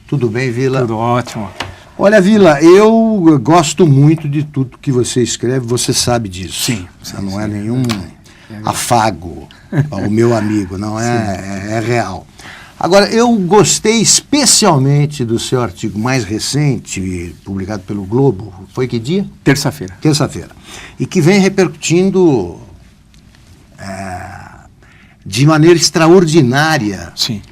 Tudo bem, Vila? Tudo ótimo. Olha, Vila, eu gosto muito de tudo que você escreve, você sabe disso. Sim. Não é nenhum afago ao meu amigo, não é real. Agora, eu gostei especialmente do seu artigo mais recente, publicado pelo Globo. Foi que dia? Terça-feira. Terça-feira. E que vem repercutindo de maneira extraordinária. Sim.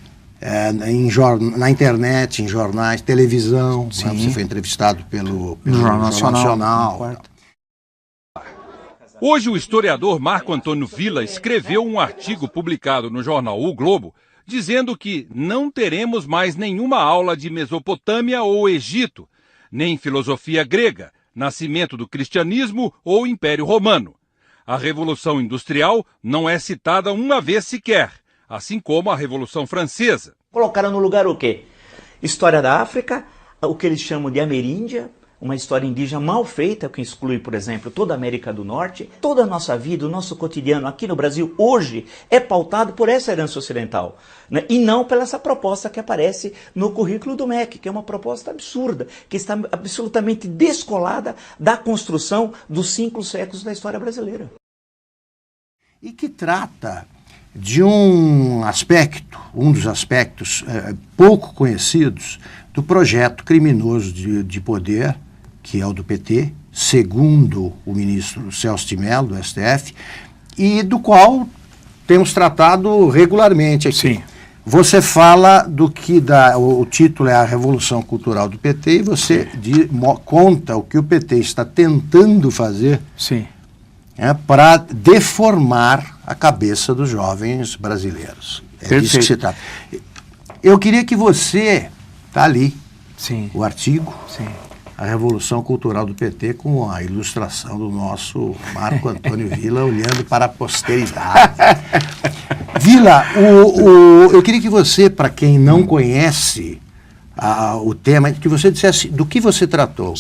Na internet, em jornais, televisão. Sim. Né? Você foi entrevistado pelo Jornal Nacional. Hoje, o historiador Marco Antônio Villa escreveu um artigo publicado no jornal O Globo, dizendo que não teremos mais nenhuma aula de Mesopotâmia ou Egito, nem filosofia grega, nascimento do cristianismo ou Império Romano. A Revolução Industrial não é citada uma vez sequer, assim como a Revolução Francesa. Colocaram no lugar o quê? História da África, o que eles chamam de Ameríndia, uma história indígena mal feita, que exclui, por exemplo, toda a América do Norte. Toda a nossa vida, o nosso cotidiano aqui no Brasil, hoje, é pautado por essa herança ocidental, né? E não pela essa proposta que aparece no currículo do MEC, que é uma proposta absurda, que está absolutamente descolada da construção dos 5 séculos da história brasileira. E que trata de um dos aspectos pouco conhecidos do projeto criminoso de poder, que é o do PT, segundo o ministro Celso de Mello, do STF, e do qual temos tratado regularmente aqui. Sim. Você fala do que o título é a Revolução Cultural do PT, e você conta o que o PT está tentando fazer para deformar a cabeça dos jovens brasileiros. É disso que se trata. Eu queria que você, está ali, o artigo, a Revolução Cultural do PT, com a ilustração do nosso Marco Antônio Villa, olhando para a posteridade. Villa, eu queria que você, para quem não conhece o tema, que você dissesse do que você tratou,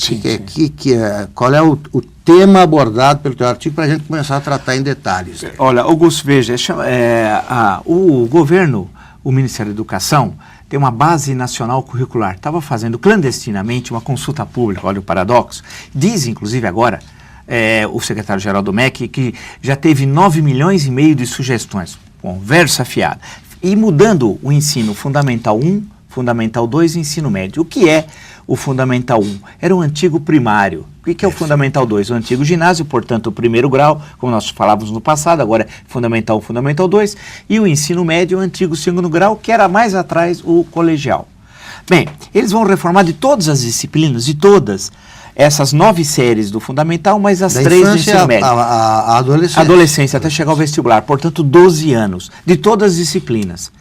qual é o tema abordado pelo teu artigo, para a gente começar a tratar em detalhes. Olha, Augusto, veja, o governo, o Ministério da Educação, tem uma base nacional curricular. Estava fazendo clandestinamente uma consulta pública, olha o paradoxo. Diz, inclusive, agora, o secretário-geral do MEC, que já teve 9,5 milhões de sugestões. Conversa fiada. E mudando o ensino Fundamental 1, Fundamental 2 e ensino médio. O que é o Fundamental 1? Era o antigo primário. O que é o Fundamental 2? O antigo ginásio, portanto, o primeiro grau, como nós falávamos no passado, agora é Fundamental 1, Fundamental 2, e o ensino médio, o antigo segundo grau, que era mais atrás o colegial. Bem, eles vão reformar de todas as disciplinas, de todas essas 9 séries do Fundamental, mas as 3 do ensino médio. A adolescência. Adolescência, até chegar ao vestibular, portanto, 12 anos, de todas as disciplinas.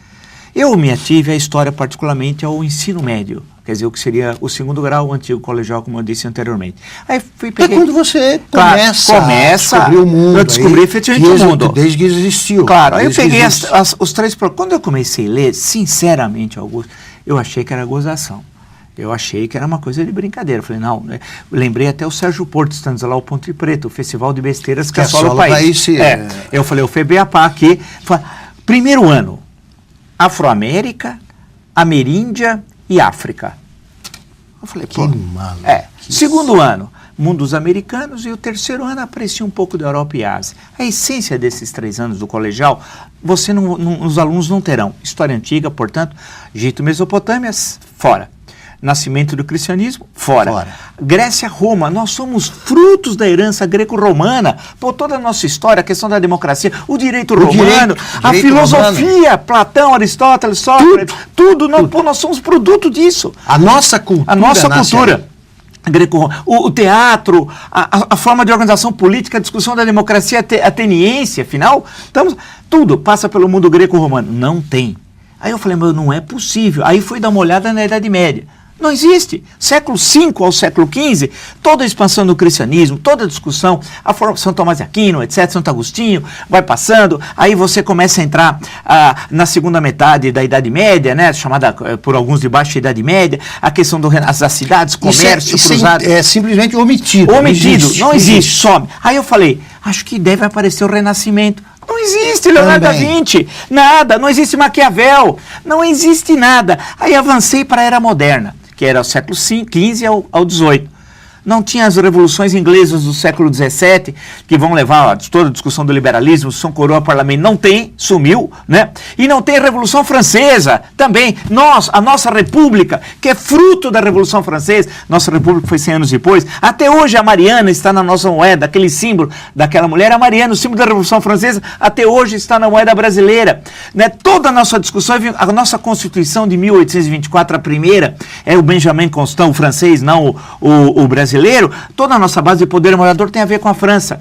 Eu me ative à história, particularmente ao ensino médio, quer dizer, o que seria o segundo grau, o antigo colegial, como eu disse anteriormente. Aí peguei... É quando você começa a descobrir o mundo. Eu descobri efetivamente o mundo. Desde que existiu. Claro, aí eu peguei os 3... Quando eu comecei a ler, sinceramente, Augusto, eu achei que era gozação. Eu achei que era uma coisa de brincadeira. Eu falei, não, né? Lembrei até o Sérgio Porto, estando lá o Ponte Preto, o festival de besteiras que assola o país. Eu falei, o FEBEAPA aqui, primeiro ano, Afro-América, Ameríndia e África. Eu falei, que maluco. Segundo ano, mundos americanos, e o terceiro ano aparecia um pouco da Europa e Ásia. A essência desses 3 anos do colegial, os alunos não terão história antiga, portanto, Egito, Mesopotâmia, fora. Nascimento do cristianismo, fora. Grécia, Roma, nós somos frutos da herança greco-romana, por toda a nossa história, a questão da democracia, o direito romano, a filosofia, romano. Platão, Aristóteles, Sócrates, tudo. Nós somos produto disso. A nossa cultura. O teatro, a forma de organização política, a discussão da democracia ateniense, afinal, tudo passa pelo mundo greco-romano. Não tem. Aí eu falei, mas não é possível. Aí fui dar uma olhada na Idade Média. Não existe. Século V ao século XV, toda a expansão do cristianismo, toda a discussão, a forma São Tomás de Aquino, etc., Santo Agostinho, vai passando, aí você começa a entrar na segunda metade da Idade Média, né, chamada por alguns de Baixa Idade Média, a questão das cidades, comércio, cruzado. É simplesmente omitido. Não existe, some. Aí eu falei, acho que deve aparecer o Renascimento. Não existe Leonardo da Vinci, nada, não existe Maquiavel, não existe nada. Aí avancei para a Era Moderna, que era o século XV ao XVIII. Não tinha as revoluções inglesas do século XVII, que vão levar toda a discussão do liberalismo, São Coroa, parlamento, não tem, sumiu, né? E não tem a Revolução Francesa, também. A nossa república, que é fruto da Revolução Francesa, nossa república foi 100 anos depois, até hoje a Mariana está na nossa moeda, aquele símbolo daquela mulher, a Mariana, o símbolo da Revolução Francesa, até hoje está na moeda brasileira, né? Toda a nossa discussão, a nossa Constituição de 1824, a primeira, é o Benjamin Constant, o francês, não o brasileiro. Toda a nossa base de poder moderador tem a ver com a França.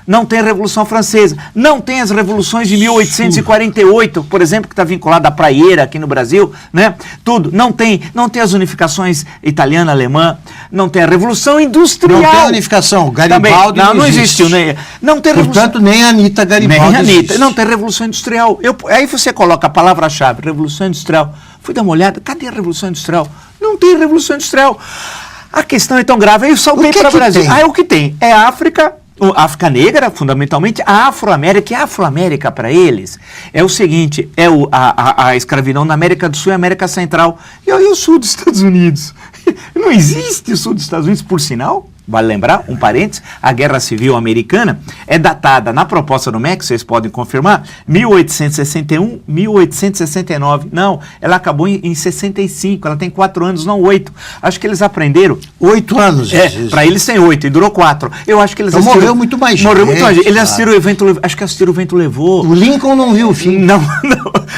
Não tem a Revolução Francesa, não tem as revoluções de 1848, por exemplo, que está vinculada à praieira aqui no Brasil, né? Tudo, não tem as unificações italiana, alemã, não tem a Revolução Industrial. Não tem a unificação, Garibaldi não existiu, né? Não tem Portanto, nem a Anitta Garibaldi existe. Não tem Revolução Industrial. Aí você coloca a palavra-chave, Revolução Industrial. Fui dar uma olhada, cadê a Revolução Industrial? Não tem Revolução Industrial. A questão é tão grave, aí eu saltei para o Brasil. Aí o que tem? É a África negra, fundamentalmente, a Afro-América. E a Afro-América, para eles, é o seguinte, é a escravidão na América do Sul e América Central. E aí o sul dos Estados Unidos. Não existe o sul dos Estados Unidos, por sinal. Vale lembrar, um parênteses, a Guerra Civil Americana é datada na proposta do MEC, vocês podem confirmar, 1861, 1869. Não, ela acabou em 65, ela tem 4 anos, não 8. Acho que eles aprenderam. 8 anos. Para eles tem 8 e durou 4. Eu acho que eles assistiram. Morreu muito mais gente. Morreu muito mais gente. Eles assistiram o evento, acho que assistiram o Vento Levou. O Lincoln não viu o fim. Não.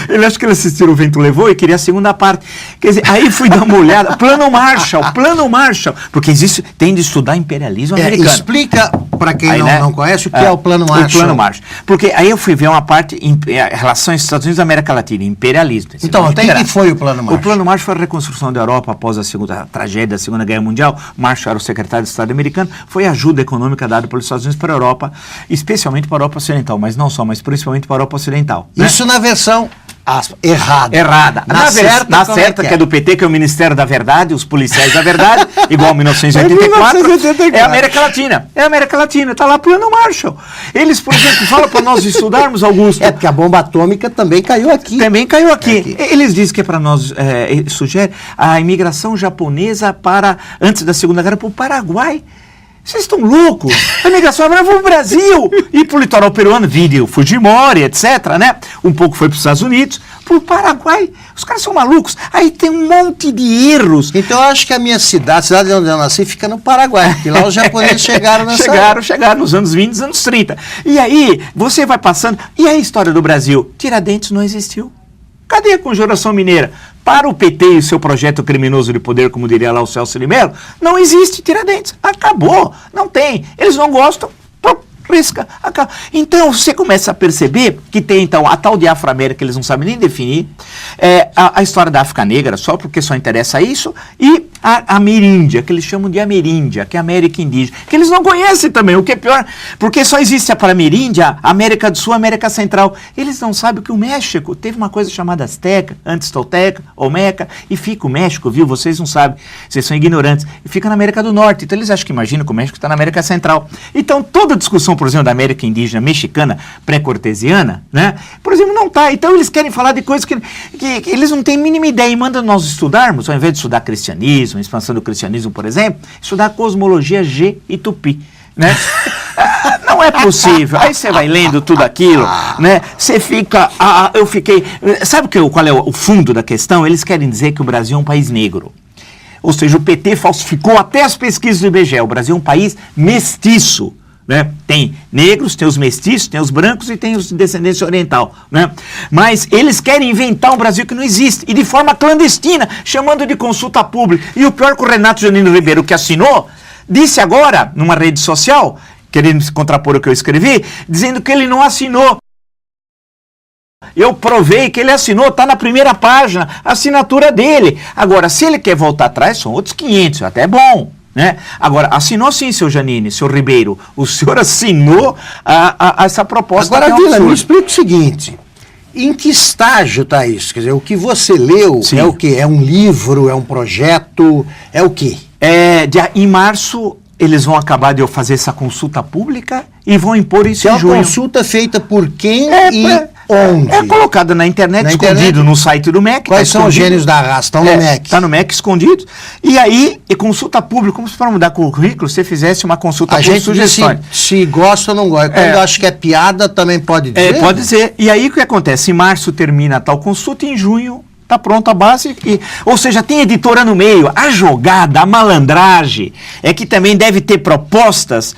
Ele acho que eles assistiram o Vento Levou e queria a segunda parte. Quer dizer, aí fui dar uma olhada. Plano Marshall, porque existe, tem de estudar imperialismo americano. Explica para quem não conhece o que é o Plano Marshall. O Plano Marshall. Porque aí eu fui ver uma parte, relações Estados Unidos e América Latina, imperialismo. Então, até que foi o Plano Marshall? O Plano Marshall foi a reconstrução da Europa após a tragédia da Segunda Guerra Mundial. Marshall era o secretário de Estado americano. Foi a ajuda econômica dada pelos Estados Unidos para a Europa, especialmente para a Europa Ocidental, mas não só, mas principalmente para a Europa Ocidental. Isso, né? Na versão errada. Na certa, que é do PT, que é o Ministério da Verdade, os policiais da verdade, igual 1984, é a América Latina. É a América Latina, está lá Plano Marshall. Eles, por exemplo, falam para nós estudarmos, Augusto. É porque a bomba atômica também caiu aqui. Eles dizem que é para nós, sugere a imigração japonesa antes da Segunda Guerra, para o Paraguai. Vocês estão loucos? A imigração vai para o Brasil e para o litoral peruano, vídeo Fujimori, etc., né? Um pouco foi para os Estados Unidos, para o Paraguai. Os caras são malucos. Aí tem um monte de erros. Então eu acho que a minha cidade, a cidade onde eu nasci, fica no Paraguai, porque lá os japoneses chegaram nessa... Chegaram nos anos 20, anos 30. E aí, você vai passando... E a história do Brasil? Tiradentes não existiu. Cadê a Conjuração Mineira? Para o PT e o seu projeto criminoso de poder, como diria lá o Celso de Mello, não existe Tiradentes. Acabou. Não tem. Eles não gostam. Risca. Acaba. Então, você começa a perceber que tem, então, a tal de Afro-América, eles não sabem nem definir, a história da África Negra, só porque só interessa isso, e a Ameríndia, que eles chamam de Ameríndia, que é a América Indígena, que eles não conhecem também, o que é pior, porque só existe a Ameríndia, América do Sul, América Central. Eles não sabem que o México teve uma coisa chamada Azteca, antes Tolteca, Olmeca, e fica o México, viu? Vocês não sabem, vocês são ignorantes, e fica na América do Norte. Então eles acham que imaginam que o México está na América Central. Então toda a discussão, por exemplo, da América Indígena mexicana, pré-cortesiana, né? Por exemplo, não está. Então eles querem falar de coisas que eles não têm a mínima ideia e mandam nós estudarmos, ao invés de estudar cristianismo, expansão do cristianismo, por exemplo, estudar cosmologia G e Tupi, né? Não é possível. Aí você vai lendo tudo aquilo, né? Você fica... eu fiquei... Sabe qual é o fundo da questão? Eles querem dizer que o Brasil é um país negro. Ou seja, o PT falsificou até as pesquisas do IBGE. O Brasil é um país mestiço. Né? Tem negros, tem os mestiços, tem os brancos e tem os de descendência oriental, né? Mas eles querem inventar um Brasil que não existe e de forma clandestina, chamando de consulta pública. E o pior que o Renato Janino Ribeiro, que assinou, disse agora numa rede social, querendo se contrapor o que eu escrevi, dizendo que ele não assinou. Eu provei que ele assinou, está na primeira página, a assinatura dele. Agora, se ele quer voltar atrás, são outros 500, até é bom. Né? Agora, assinou sim, seu Janine, seu Ribeiro. O senhor assinou essa proposta. Agora, Vila, me explica o seguinte: em que estágio está isso? Quer dizer, o que você leu é o quê? É um livro, é um projeto, é o quê? Em março, eles vão acabar de fazer essa consulta pública e vão impor isso em junho. É uma consulta feita por quem onde? É colocada na internet, escondido no site do MEC. Quais são os gênios da raça? Estão no MEC. Está no MEC escondido. E aí, consulta pública, como se para mudar currículo, você fizesse uma consulta pública. A gente sugestões. Se gosta ou não gosta. Quando acho que é piada, também pode dizer? Pode dizer. E aí o que acontece? Em março termina a tal consulta e em junho está pronta a base, ou seja, tem editora no meio. A jogada, a malandragem é que também deve ter propostas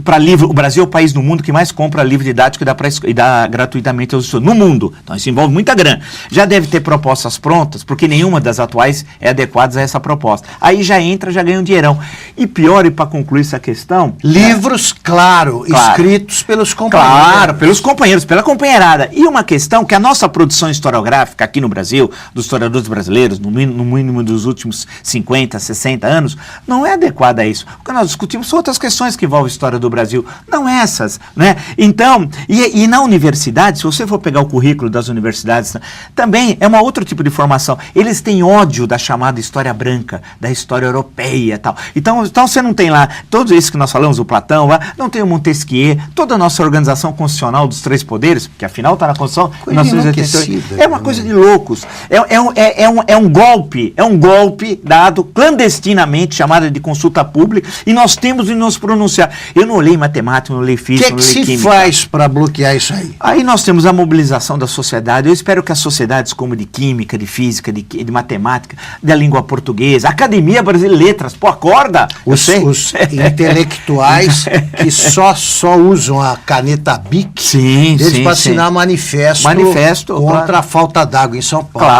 para livro. O Brasil é o país no mundo que mais compra livro didático e dá gratuitamente aos estudantes no mundo. Então isso envolve muita grana. Já deve ter propostas prontas, porque nenhuma das atuais é adequada a essa proposta. Aí já entra, já ganha um dinheirão. E pior, e para concluir essa questão... Livros, claro, escritos pelos companheiros. Claro, pelos companheiros, pela companheirada. E uma questão que a nossa produção historiográfica aqui no Brasil, dos historiadores brasileiros, no mínimo dos últimos 50, 60 anos, não é adequada a isso. O que nós discutimos são outras questões que envolvem a história do Brasil, não essas, né? Então, e na universidade, se você for pegar o currículo das universidades, também é um outro tipo de formação. Eles têm ódio da chamada história branca, da história europeia e tal. Então você não tem lá, todos esses que nós falamos, o Platão, lá, não tem o Montesquieu, toda a nossa organização constitucional dos 3 poderes, que afinal está na Constituição de 1988. É uma coisa de loucos. É um golpe dado clandestinamente, chamado de consulta pública, e nós temos de nos pronunciar. Eu não olhei matemática, não olhei física, não olhei química. O que se faz para bloquear isso aí? Aí nós temos a mobilização da sociedade. Eu espero que as sociedades como de química, de física, de matemática, da língua portuguesa, Academia Brasileira de Letras, acorda! Os intelectuais que só usam a caneta Bic deles para assinar manifesto contra a falta d'água em São Paulo.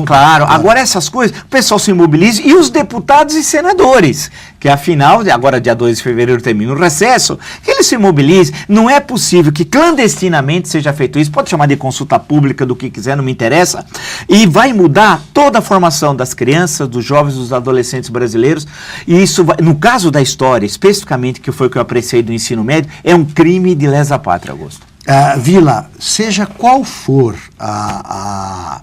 Claro. Agora essas coisas, o pessoal se mobiliza e os deputados e senadores, que afinal, agora dia 2 de fevereiro termina o recesso, que eles se mobilizem. Não é possível que clandestinamente seja feito isso, pode chamar de consulta pública, do que quiser, não me interessa, e vai mudar toda a formação das crianças, dos jovens, dos adolescentes brasileiros, e isso, no caso da história, especificamente, que foi o que eu apreciei do ensino médio, é um crime de lesa pátria, Augusto. Vila, seja qual for a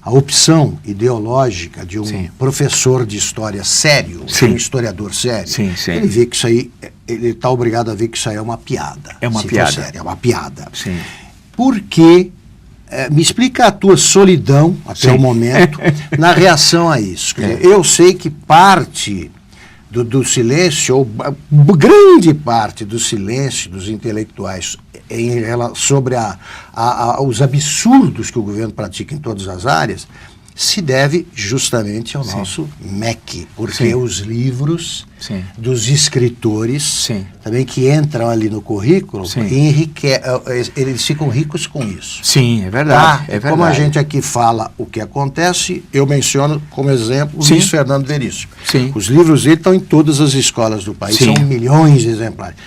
opção ideológica de um professor de história sério, um historiador sério, ele vê que isso aí, ele está obrigado a ver que isso aí é uma piada. É uma piada. Sério, é uma piada. Sim. Porque, me explica a tua solidão, até o momento, na reação a isso. Quer dizer, eu sei que parte do silêncio, ou grande parte do silêncio dos intelectuais sobre os absurdos que o governo pratica em todas as áreas, se deve justamente ao nosso MEC, porque os livros dos escritores, também que entram ali no currículo, eles ficam ricos com isso. Sim, é verdade. É verdade. Como a gente aqui fala o que acontece, eu menciono como exemplo o Luiz Fernando Veríssimo. Os livros dele estão em todas as escolas do país, são milhões de exemplares.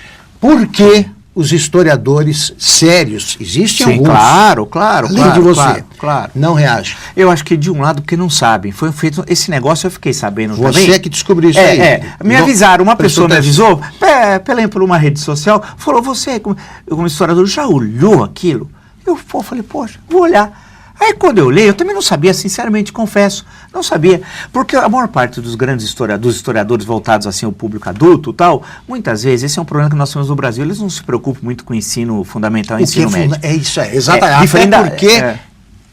Por que os historiadores sérios, existem alguns, além de você, não reagem? Eu acho que de um lado porque não sabem. Foi feito esse negócio, eu fiquei sabendo também. Você é que descobriu isso aí. Me avisaram, uma pessoa me avisou, por uma rede social, falou, você como historiador já olhou aquilo? Eu falei, poxa, vou olhar. Aí quando eu leio, eu também não sabia, sinceramente, confesso, não sabia, porque a maior parte dos grandes historiadores voltados assim ao público adulto tal, muitas vezes, esse é um problema que nós temos no Brasil, eles não se preocupam muito com o ensino fundamental e ensino médio. É isso aí, exatamente, até porque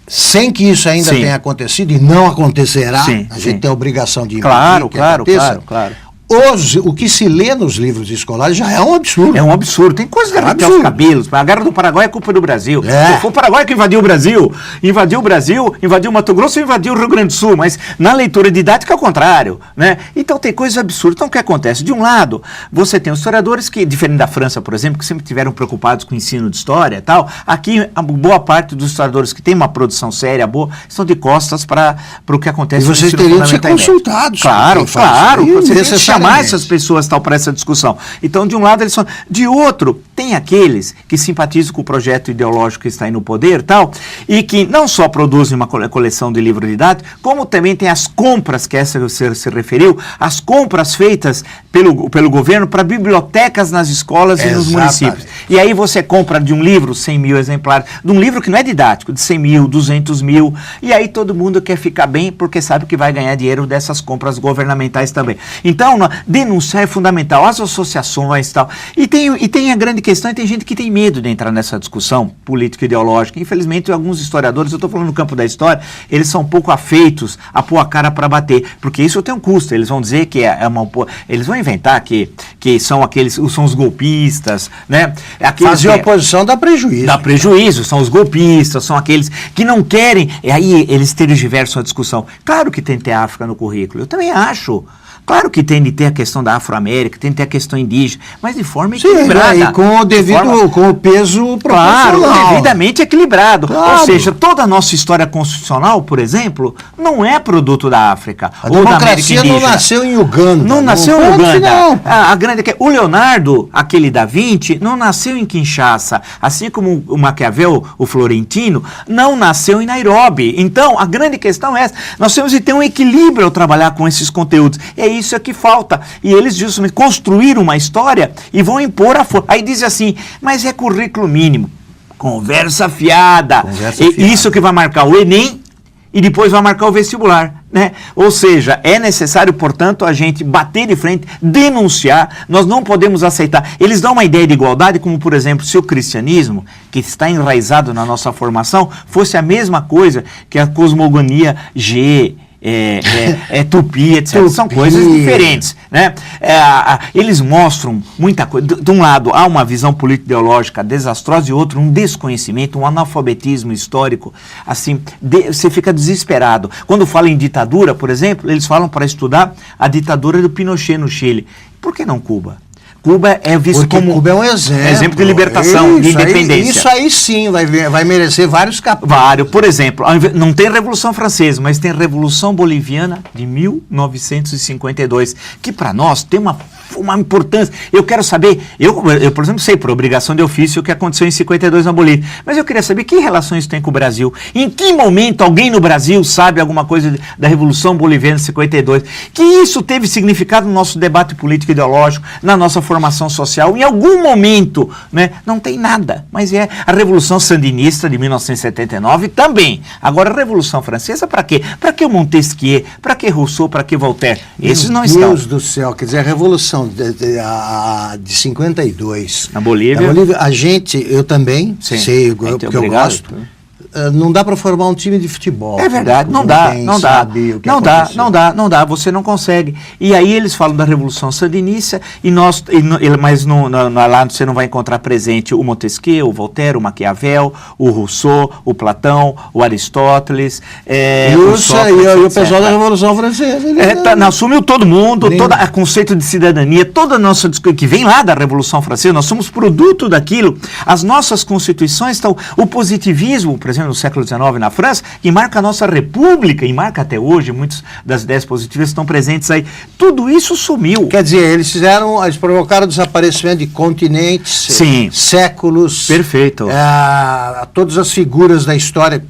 sem que isso ainda tenha acontecido, e não acontecerá, a gente tem a obrigação de impedir que aconteça. Claro. O que se lê nos livros escolares já é um absurdo. É um absurdo. Tem coisa de arrepiar os cabelos. A Guerra do Paraguai é culpa do Brasil. Foi o Paraguai que invadiu o Brasil. Invadiu Mato Grosso e invadiu o Rio Grande do Sul. Mas na leitura didática é o contrário, né? Então tem coisas absurdas. Então o que acontece? De um lado, você tem os historiadores que, diferente da França, por exemplo, que sempre tiveram preocupados com o ensino de história e tal. Aqui, a boa parte dos historiadores que tem uma produção séria, boa, estão de costas para o que acontece no ensino fundamental. E vocês teriam que ser consultados. Claro. Você tem que chamar essas pessoas para essa discussão. Então, de um lado, eles são. De outro, tem aqueles que simpatizam com o projeto ideológico que está aí no poder e tal, e que não só produzem uma coleção de livros didáticos, como também tem as compras, que essa você se referiu, as compras feitas pelo governo para bibliotecas nas escolas e nos municípios. E aí você compra de um livro 100 mil exemplares, de um livro que não é didático, de 100 mil, 200 mil, e aí todo mundo quer ficar bem porque sabe que vai ganhar dinheiro dessas compras governamentais também. Então, denunciar é fundamental, as associações e tal. E tem a grande questão, e tem gente que tem medo de entrar nessa discussão político-ideológica. Infelizmente, alguns historiadores, eu estou falando no campo da história, eles são um pouco afeitos a pôr a cara para bater, porque isso tem um custo. Eles vão dizer que eles vão inventar que são os golpistas, né? Fazer oposição dá prejuízo. Dá prejuízo, são os golpistas, são aqueles que não querem, e aí eles tergiversam a discussão. Claro que tem que ter a África no currículo, eu também acho. Claro que tem de ter a questão da Afro-América, tem de ter a questão indígena, mas de forma equilibrada. E com o peso proporcional. Claro, devidamente equilibrado. Claro. Ou seja, toda a nossa história constitucional, por exemplo, não é produto da África ou da América indígena. Não nasceu em Uganda. Não nasceu em Uganda. O Leonardo, aquele da Vinci, não nasceu em Kinshasa. Assim como o Maquiavel, o Florentino, não nasceu em Nairobi. Então, a grande questão é essa. Nós temos de ter um equilíbrio ao trabalhar com esses conteúdos. Isso é que falta. E eles justamente construíram uma história e vão impor a força. Aí diz assim, mas é currículo mínimo. Conversa fiada. Isso que vai marcar o Enem e depois vai marcar o vestibular, né? Ou seja, é necessário, portanto, a gente bater de frente, denunciar. Nós não podemos aceitar. Eles dão uma ideia de igualdade como, por exemplo, se o cristianismo, que está enraizado na nossa formação, fosse a mesma coisa que a cosmogonia tupi, etc. São coisas diferentes, né? Eles mostram muita coisa. De um lado, há uma visão político-ideológica desastrosa, e outro, um desconhecimento, um analfabetismo histórico. Assim, você fica desesperado. Quando fala em ditadura, por exemplo, eles falam para estudar a ditadura do Pinochet no Chile. Por que não Cuba? Cuba é visto como Cuba é um exemplo de libertação, de independência. Isso aí sim vai merecer vários capítulos. Por exemplo, não tem Revolução Francesa, mas tem Revolução Boliviana de 1952, que para nós tem uma importância. Eu quero saber, eu, por exemplo, sei por obrigação de ofício o que aconteceu em 52 na Bolívia, mas eu queria saber que relações tem com o Brasil. Em que momento alguém no Brasil sabe alguma coisa da Revolução Boliviana de 52? Que isso teve significado no nosso debate político ideológico, na nossa formação social, em algum momento, né? Não tem nada, mas é a Revolução Sandinista de 1979 também. Agora, a Revolução Francesa, para quê? Para que Montesquieu? Para que Rousseau? Para que Voltaire? Esses não estão. Meu Deus do céu, quer dizer, a Revolução de 52. Na Bolívia. Eu também sei, porque eu gosto. Não dá para formar um time de futebol. É verdade, não dá, você não consegue. E aí eles falam da Revolução Sandinista, mas lá você não vai encontrar presente o Montesquieu, o Voltaire, o Maquiavel, o Rousseau, o Platão, o Aristóteles, o pessoal da Revolução Francesa. Assumiu todo mundo, todo o conceito de cidadania, toda a nossa que vem lá da Revolução Francesa, nós somos produto daquilo. As nossas constituições estão, o positivismo, por exemplo, no século XIX na França, que marca a nossa república, e marca até hoje, muitas das ideias positivas estão presentes aí. Tudo isso sumiu. Quer dizer, eles provocaram o desaparecimento de continentes, séculos. Perfeito. Todas as figuras da história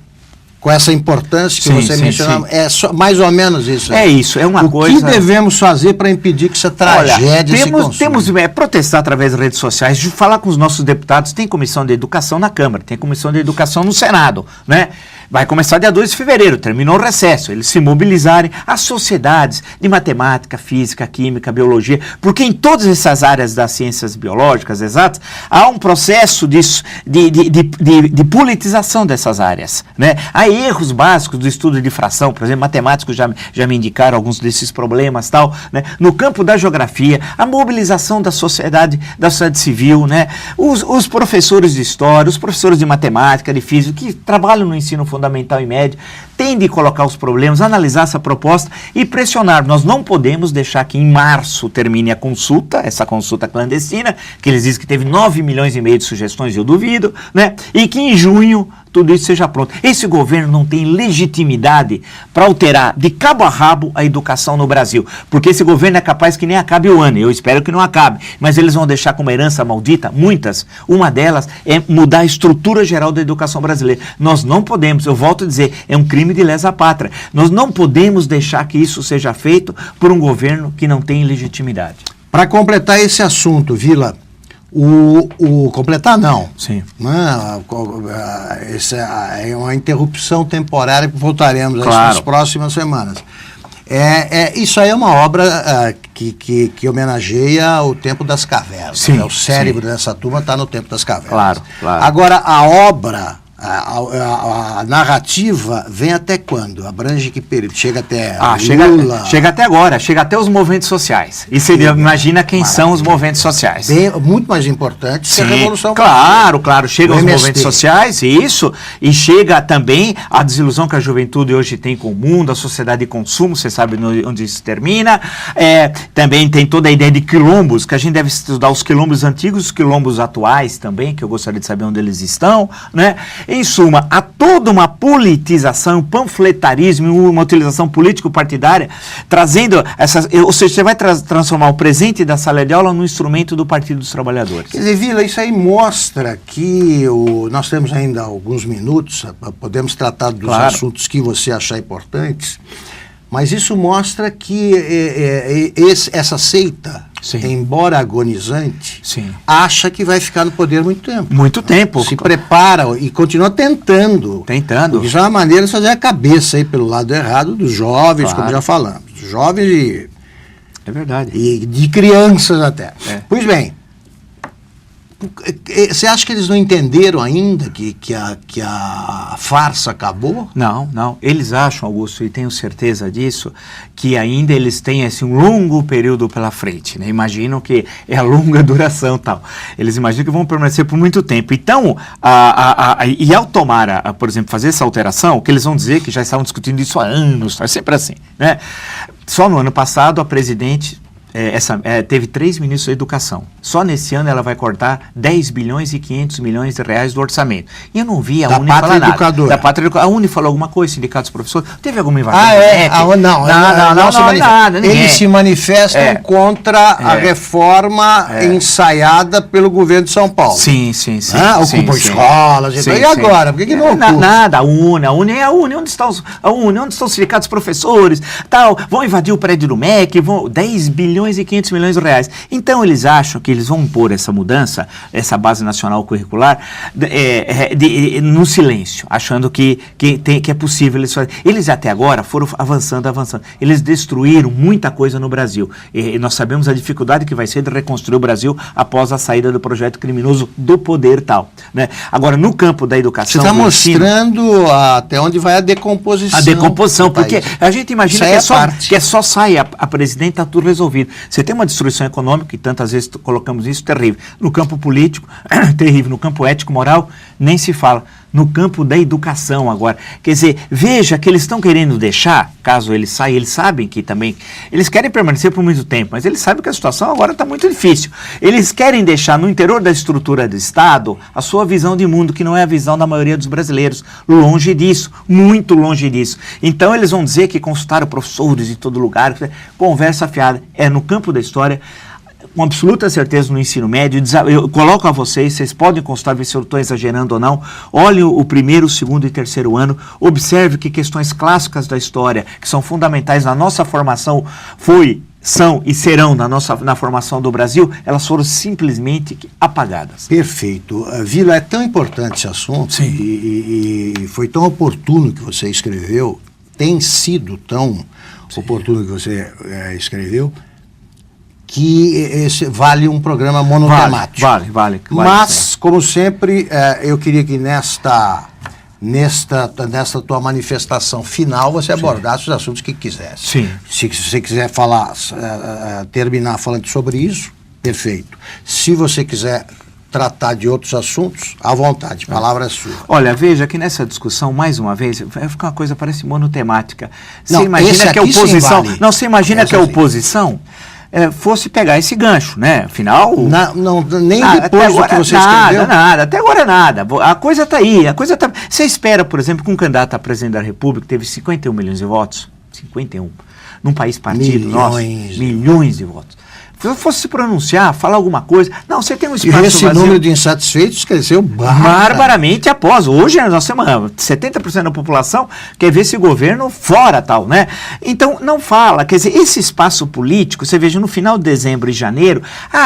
com essa importância que você mencionou, é mais ou menos isso. É isso, é uma coisa... O que devemos fazer para impedir que essa tragédia se consuma? Temos protestar através das redes sociais, de falar com os nossos deputados. Tem comissão de educação na Câmara, tem comissão de educação no Senado, né? Vai começar dia 2 de fevereiro, terminou o recesso. Eles se mobilizarem, as sociedades de matemática, física, química, biologia, porque em todas essas áreas das ciências biológicas exatas, há um processo de politização dessas áreas, né? Há erros básicos do estudo de fração, por exemplo, matemáticos já me indicaram alguns desses problemas, tal, né? No campo da geografia, a mobilização da sociedade civil, né? Os professores de história, os professores de matemática, de física, que trabalham no ensino fundamental e médio, tem de colocar os problemas, analisar essa proposta e pressionar. Nós não podemos deixar que em março termine a consulta, essa consulta clandestina, que eles dizem que teve 9,5 milhões de sugestões, eu duvido, né? E que em junho tudo isso seja pronto. Esse governo não tem legitimidade para alterar de cabo a rabo a educação no Brasil, porque esse governo é capaz que nem acabe o ano, eu espero que não acabe, mas eles vão deixar como herança maldita muitas. Uma delas é mudar a estrutura geral da educação brasileira. Nós não podemos, eu volto a dizer, é um crime de lesa pátria. Nós não podemos deixar que isso seja feito por um governo que não tem legitimidade. Para completar esse assunto, Vila, completar não. Sim. Essa é uma interrupção temporária que voltaremos claro. nas próximas semanas. Isso aí é uma obra que homenageia o tempo das cavernas. Sim, o cérebro dessa turma está no tempo das cavernas. Claro, claro. Agora, a obra, a narrativa vem até quando? Abrange que período? Chega até Lula? Chega até agora, chega até os movimentos sociais. E você imagina quem são os movimentos sociais. Muito mais importante que a Revolução Claro, chegam os movimentos sociais, isso, e chega também a desilusão que a juventude hoje tem com o mundo, a sociedade de consumo, você sabe onde isso termina. Também tem toda a ideia de quilombos, que a gente deve estudar os quilombos antigos, os quilombos atuais também, que eu gostaria de saber onde eles estão, né? Em suma, há toda uma politização, um panfletarismo, uma utilização político-partidária, trazendo essas... Ou seja, você vai transformar o presente da sala de aula num instrumento do Partido dos Trabalhadores. Quer dizer, Vila, isso aí mostra que nós temos ainda alguns minutos, podemos tratar dos assuntos que você achar importantes, mas isso mostra que essa seita, embora agonizante, acha que vai ficar no poder muito tempo. Muito tempo. Se prepara e continua tentando. Isso é uma maneira de fazer a cabeça aí pelo lado errado dos jovens, como já falamos. Jovens é verdade. E de crianças até. Pois bem, você acha que eles não entenderam ainda que a farsa acabou? Não. Eles acham, Augusto, e tenho certeza disso, que ainda eles têm um longo período pela frente, né? Imaginam que é a longa duração e tal. Eles imaginam que vão permanecer por muito tempo. Então, e ao tomar, por exemplo, fazer essa alteração, que eles vão dizer que já estavam discutindo isso há anos, é sempre assim, né? Só no ano passado, a presidente... teve 3 ministros da educação. Só nesse ano ela vai cortar 10 bilhões e 500 milhões de reais do orçamento. E eu não vi a Uni falar nada. Da Pátria Educadora. A Uni falou alguma coisa, sindicatos professores? Teve alguma invasão? Não, nada. Eles se manifestam contra a reforma ensaiada pelo governo de São Paulo. Sim. Ocupam escolas e agora? Por que não ocupa? Nada, a Uni é a Uni. Onde estão os sindicatos professores? Vão invadir o prédio do MEC, 10 bilhões e 500 milhões de reais. Então eles acham que eles vão impor essa mudança, essa base nacional curricular, no silêncio, achando que é possível. Eles até agora foram avançando. Eles destruíram muita coisa no Brasil. E nós sabemos a dificuldade que vai ser de reconstruir o Brasil após a saída do projeto criminoso do poder tal, né? Agora, no campo da educação... Você está mostrando até onde vai a decomposição. A decomposição, porque a gente imagina que é só sair a presidente, está tudo resolvido. Você tem uma destruição econômica, e tantas vezes colocamos isso, terrível. No campo político, terrível. No campo ético-moral, nem se fala. No campo da educação agora. Quer dizer, veja que eles estão querendo deixar, caso eles saiam, eles sabem que também, eles querem permanecer por muito tempo, mas eles sabem que a situação agora está muito difícil. Eles querem deixar no interior da estrutura do Estado a sua visão de mundo, que não é a visão da maioria dos brasileiros. Longe disso, muito longe disso. Então eles vão dizer que consultaram professores de todo lugar, conversa fiada. No campo da história, com absoluta certeza no ensino médio, eu coloco a vocês podem consultar, ver se eu estou exagerando ou não, olhem o primeiro, segundo e terceiro ano, observe que questões clássicas da história, que são fundamentais na nossa formação, são e serão na formação do Brasil, elas foram simplesmente apagadas. Perfeito. Vila, é tão importante esse assunto, e foi tão oportuno que você escreveu, tem sido tão oportuno que você escreveu, que esse vale um programa monotemático. Vale. Mas, como sempre, eu queria que nesta tua manifestação final você abordasse os assuntos que quisesse. Sim. Se você quiser terminar falando sobre isso, perfeito. Se você quiser tratar de outros assuntos, à vontade, a palavra é sua. Olha, veja que nessa discussão, mais uma vez, vai ficar uma coisa, parece monotemática. Você imagina que a oposição... Não, você imagina que a oposição... fosse pegar esse gancho, né? Afinal... Nem depois do que você escreveu? Nada, até agora nada. A coisa está aí, Você espera, por exemplo, que um candidato a presidente da República teve 51 milhões de votos, 51, num país partido milhões de votos. Se eu fosse se pronunciar, falar alguma coisa... Não, você tem um espaço vazio. E esse número de insatisfeitos cresceu barbaramente após. Hoje, nós temos 70% da população quer ver esse governo fora, tal, né? Então, não fala. Quer dizer, esse espaço político, você veja, no final de dezembro e janeiro,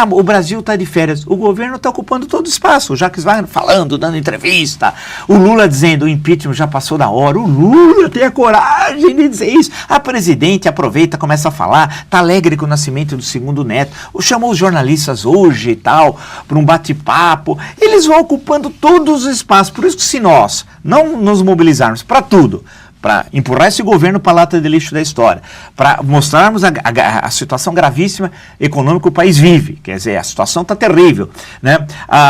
o Brasil está de férias. O governo está ocupando todo o espaço. O Jacques Wagner falando, dando entrevista. O Lula dizendo, o impeachment já passou da hora. O Lula tem a coragem de dizer isso. A presidente aproveita, começa a falar, está alegre com o nascimento do segundo neto. Chamou os jornalistas hoje e tal, para um bate-papo. Eles vão ocupando todos os espaços. Por isso que se nós não nos mobilizarmos para tudo, para empurrar esse governo para a lata de lixo da história, para mostrarmos a situação gravíssima econômica que o país vive, quer dizer, a situação está terrível, né?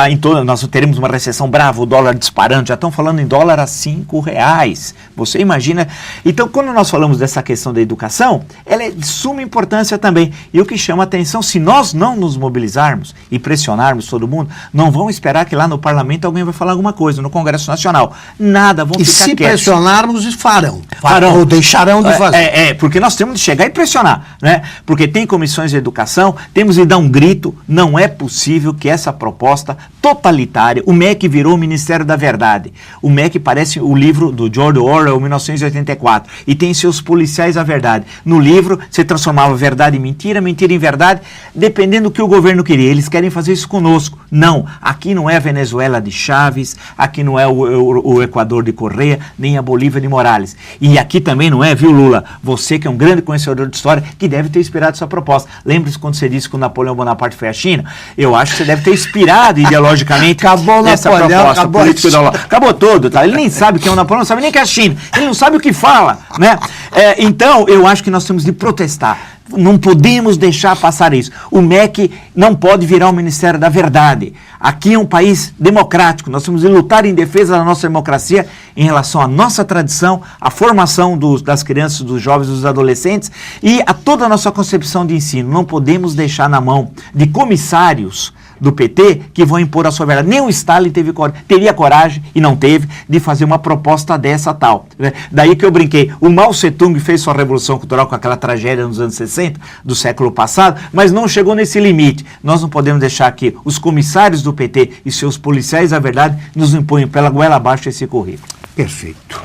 Então, nós teremos uma recessão brava, o dólar disparando, já estão falando em dólar a R$5, você imagina? Então, quando nós falamos dessa questão da educação, ela é de suma importância também, e o que chama a atenção, se nós não nos mobilizarmos e pressionarmos todo mundo, não vão esperar que lá no parlamento alguém vai falar alguma coisa, no Congresso Nacional, nada, vão ficar quietos. E se pressionarmos, farão. Ou deixarão de fazer. Porque nós temos de chegar e pressionar, né? Porque tem comissões de educação, temos de dar um grito, não é possível que essa proposta totalitária, o MEC virou o Ministério da Verdade. O MEC parece o livro do George Orwell, 1984, e tem seus policiais à verdade. No livro, você transformava verdade em mentira, mentira em verdade, dependendo do que o governo queria. Eles querem fazer isso conosco. Não, aqui não é a Venezuela de Chávez, aqui não é o Equador de Correa, nem a Bolívia de Morales. E aqui também não é, viu, Lula? Você que é um grande conhecedor de história, que deve ter inspirado essa proposta. Lembre-se quando você disse que o Napoleão Bonaparte foi à China? Eu acho que você deve ter inspirado ideologicamente essa proposta política. Acabou todo, tá? Ele nem sabe quem é o Napoleão, não sabe nem que é a China. Ele não sabe o que fala, né? Então, eu acho que nós temos de protestar. Não podemos deixar passar isso. O MEC não pode virar o Ministério da Verdade. Aqui é um país democrático. Nós temos de lutar em defesa da nossa democracia em relação à nossa tradição, à formação das crianças, dos jovens, dos adolescentes e a toda a nossa concepção de ensino. Não podemos deixar na mão de comissários do PT que vão impor a sua verdade. Nem o Stalin teria coragem, e não teve, de fazer uma proposta dessa tal. Daí que eu brinquei, o Mao Tse-tung fez sua revolução cultural com aquela tragédia nos anos 60 do século passado, mas não chegou nesse limite. Nós não podemos deixar que os comissários do PT e seus policiais, a verdade, nos imponham pela goela abaixo esse currículo. Perfeito.